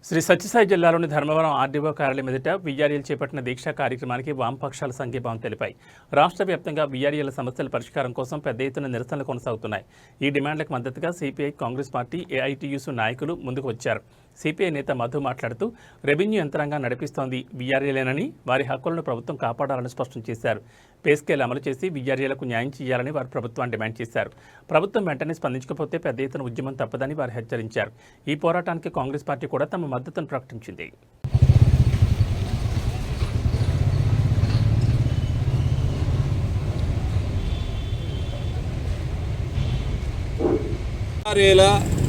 శ్రీ సత్యసాయి జిల్లాలోని ధర్మవరం ఆర్డీఓ కార్యాలయం ఎదుట వీఆర్ఏలు చేపట్టిన దీక్షా కార్యక్రమానికి వామపక్షాల సంఘీభావం తెలిపాయి. రాష్ట్ర వ్యాప్తంగా వీఆర్ఏల సమస్యల పరిష్కారం కోసం పెద్ద ఎత్తున నిరసనలు కొనసాగుతున్నాయి. ఈ డిమాండ్లకు మద్దతుగా సిపిఐ, కాంగ్రెస్ పార్టీ, ఏఐటీయూసీ నాయకులు ముందుకు వచ్చారు. సిపిఐ నేత మధు మాట్లాడుతూ రెవెన్యూ యంత్రాంగం నడిపిస్తోంది వీఆర్ఏలేనని, వారి హక్కులను ప్రభుత్వం కాపాడాలని స్పష్టం చేశారు. పే స్కేల్ అమలు చేసి వీఆర్ఏలకు న్యాయం చేయాలని వారు ప్రభుత్వాన్ని డిమాండ్ చేశారు. ప్రభుత్వం వెంటనే స్పందించకపోతే పెద్ద ఎత్తున ఉద్యమం తప్పదని వారు హెచ్చరించారు. ఈ పోరాటానికి కాంగ్రెస్ పార్టీ కూడా తమ మద్దతును ప్రకటించింది.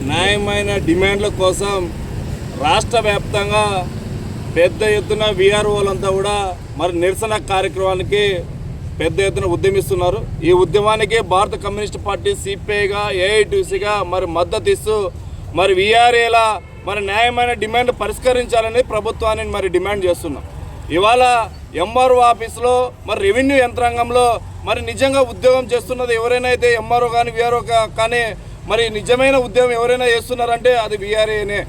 న్యాయమైన డిమాండ్ల కోసం రాష్ట్ర వ్యాప్తంగా పెద్ద ఎత్తున వీఆర్ఓలంతా కూడా మరి నిరసన కార్యక్రమానికి పెద్ద ఎత్తున ఉద్యమిస్తున్నారు. ఈ ఉద్యమానికి భారత కమ్యూనిస్ట్ పార్టీ సిపిఐగా, ఏఐటీయూసీగా మరి మద్దతు ఇస్తూ మరి వీఆర్ఏల మరి న్యాయమైన డిమాండ్ పరిష్కరించాలని ప్రభుత్వాన్ని మరి డిమాండ్ చేస్తున్నాం. ఇవాళ ఎంఆర్ఓ ఆఫీసులో మరి రెవెన్యూ యంత్రాంగంలో మరి నిజంగా ఉద్యోగం చేస్తున్నది ఎవరైనా అయితే ఎంఆర్ఓ కానీ వీఆర్ఓ కానీ మరి నిజమైన ఉద్యోగం ఎవరైనా చేస్తున్నారంటే అది వీఆర్ఏనే.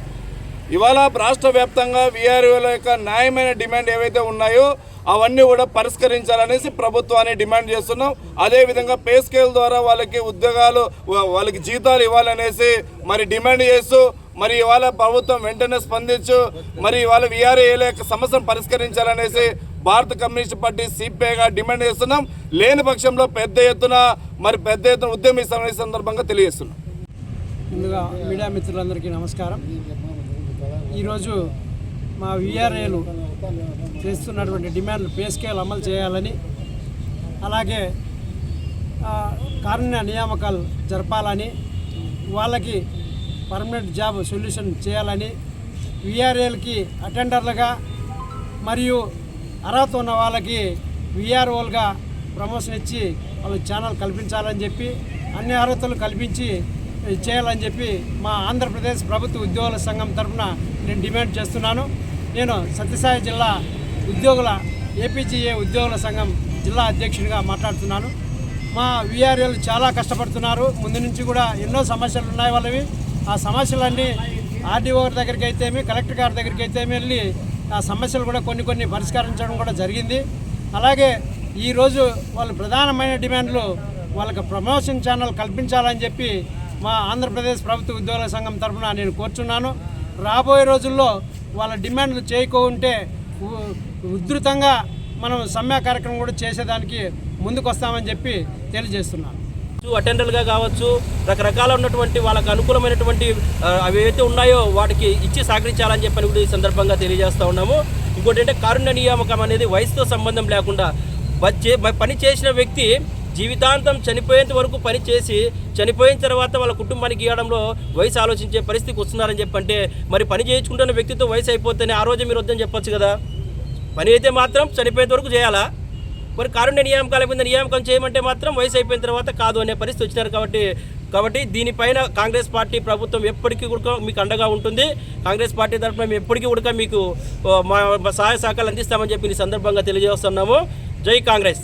ఇవాళ రాష్ట్ర వ్యాప్తంగా వీఆర్ఏల యొక్క న్యాయమైన డిమాండ్ ఏవైతే ఉన్నాయో అవన్నీ కూడా పరిష్కరించాలనేసి ప్రభుత్వాన్ని డిమాండ్ చేస్తున్నాం. అదేవిధంగా పే స్కేల్ ద్వారా వాళ్ళకి ఉద్యోగాలు, వాళ్ళకి జీతాలు ఇవ్వాలనేసి మరి డిమాండ్ చేస్తూ మరి ఇవాళ ప్రభుత్వం వెంటనే స్పందించు మరి ఇవాళ వీఆర్ఏల యొక్క సమస్యను పరిష్కరించాలనేసి భారత కమ్యూనిస్ట్ పార్టీ సిపిఐగా డిమాండ్ చేస్తున్నాం. లేని పక్షంలో పెద్ద ఎత్తున ఉద్యమిస్తామనే సందర్భంగా తెలియజేస్తున్నాం. ముందుగా మీడియా మిత్రులందరికీ నమస్కారం. ఈరోజు మా వీఆర్ఏలు చేస్తున్నటువంటి డిమాండ్లు పే స్కేల్ అమలు చేయాలని, అలాగే కారుణ్య నియామకాలు జరపాలని, వాళ్ళకి పర్మనెంట్ జాబ్ సొల్యూషన్ చేయాలని, వీఆర్ఏలకి అటెండర్లుగా మరియు అర్హత ఉన్న వాళ్ళకి వీఆర్ఓలుగా ప్రమోషన్ ఇచ్చి వాళ్ళకి ఛానల్ కల్పించాలని చెప్పి, అన్ని అర్హతలు కల్పించి చేయాలని చెప్పి మా ఆంధ్రప్రదేశ్ ప్రభుత్వ ఉద్యోగుల సంఘం తరఫున నేను డిమాండ్ చేస్తున్నాను. నేను సత్యసాయి జిల్లా ఉద్యోగుల ఏపీజీఏ ఉద్యోగుల సంఘం జిల్లా అధ్యక్షుడిగా మాట్లాడుతున్నాను. మా వీఆర్ఏలు చాలా కష్టపడుతున్నారు. ముందు నుంచి కూడా ఎన్నో సమస్యలు ఉన్నాయి వాళ్ళవి. ఆ సమస్యలన్నీ ఆర్డీఓ దగ్గరికి అయితేమి, కలెక్టర్ గారి దగ్గరికి అయితేమి వెళ్ళి ఆ సమస్యలు కూడా కొన్ని పరిష్కరించడం కూడా జరిగింది. అలాగే ఈరోజు వాళ్ళ ప్రధానమైన డిమాండ్లు వాళ్ళకి ప్రమోషన్ ఛానల్ కల్పించాలని చెప్పి మా ఆంధ్రప్రదేశ్ ప్రభుత్వ ఉద్యోగుల సంఘం తరఫున నేను కోరుచున్నాను. రాబోయే రోజుల్లో వాళ్ళ డిమాండ్లు చేయకుంటే ఉధృతంగా మనం సమ్మె కార్యక్రమం కూడా చేసేదానికి ముందుకు వస్తామని చెప్పి తెలియజేస్తున్నాను. అటెండర్లుగా కావచ్చు, రకరకాల ఉన్నటువంటి వాళ్ళకు అనుకూలమైనటువంటి అవి ఏవైతే ఉన్నాయో వాటికి ఇచ్చి సహకరించాలని చెప్పని కూడా ఈ సందర్భంగా తెలియజేస్తూ ఉన్నాము. ఇంకోటి అంటే కారుణ్య నియామకం అనేది వయసుతో సంబంధం లేకుండా పని చేసిన వ్యక్తి జీవితాంతం చనిపోయేంత వరకు పని చేసి చనిపోయిన తర్వాత వాళ్ళ కుటుంబానికి ఇవ్వడంలో వయసు ఆలోచించే పరిస్థితికి వస్తున్నారని చెప్పంటే, మరి పని చేయించుకుంటున్న వ్యక్తితో వయసు అయిపోతేనే ఆ రోజే మీరు వద్దని చెప్పొచ్చు కదా. పని అయితే మాత్రం చనిపోయేంత వరకు చేయాలా? మరి కారుణ్య నియామకాల మీద నియామకం చేయమంటే మాత్రం వయసు అయిపోయిన తర్వాత కాదు అనే పరిస్థితి వచ్చినారు. కాబట్టి దీనిపైన కాంగ్రెస్ పార్టీ ప్రభుత్వం ఎప్పటికీ కూడా మీకు అండగా ఉంటుంది. కాంగ్రెస్ పార్టీ తరఫున మేము ఎప్పటికీ కూడా మీకు మా సహాయ సహకారాలు అందిస్తామని చెప్పి ఈ సందర్భంగా తెలియజేస్తున్నాము. జై కాంగ్రెస్.